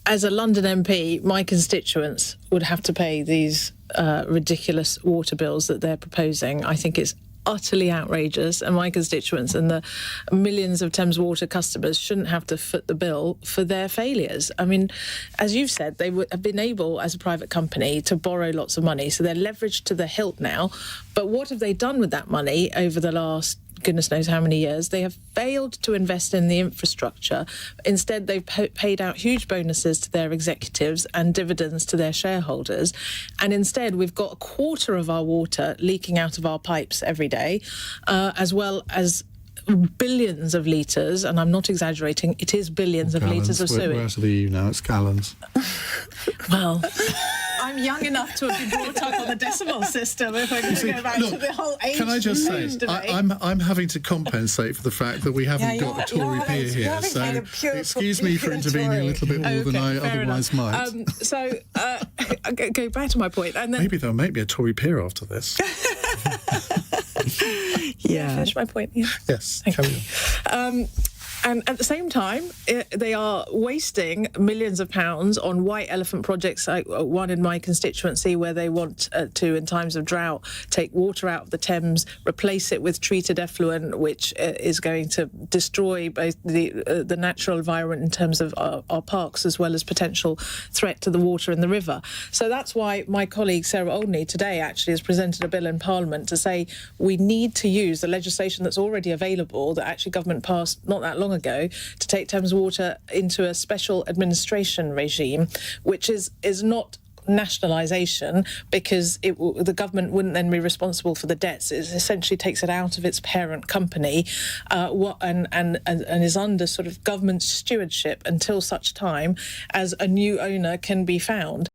as a London MP, my constituents would have to pay these ridiculous water bills that they're proposing. I think it's utterly outrageous, and my constituents and the millions of Thames Water customers shouldn't have to foot the bill for their failures. I mean, as you've said, they have been able, as a private company, to borrow lots of money, so they're leveraged to the hilt now. But what have they done with that money over the last goodness knows how many years? They have failed to invest in the infrastructure. Instead, they've paid out huge bonuses to their executives and dividends to their shareholders. And instead, we've got a quarter of our water leaking out of our pipes every day, as well as billions of litres, and I'm not exaggerating, it is billions of litres of sewage. We're out of the EU now, it's gallons. Well, I'm young enough to have been brought up on the decimal system, if I'm going to go back to the whole age. Can I just say, I'm having to compensate for the fact that we haven't got a Tory peer here, so excuse me for intervening a little bit more than I otherwise might. Go back to my point. And then maybe there might be a Tory peer after this. Yeah. Finish my point. Yeah. Yes. Carry on. And at the same time, they are wasting millions of pounds on white elephant projects, like one in my constituency, where they want to, in times of drought, take water out of the Thames, replace it with treated effluent, which is going to destroy both the natural environment in terms of our parks, as well as potential threat to the water in the river. So that's why my colleague Sarah Oldney today actually has presented a bill in Parliament to say we need to use the legislation that's already available, that actually government passed not that long ago, to take Thames Water into a special administration regime, which is not nationalisation, because the government wouldn't then be responsible for the debts. It essentially takes it out of its parent company and is under sort of government stewardship until such time as a new owner can be found.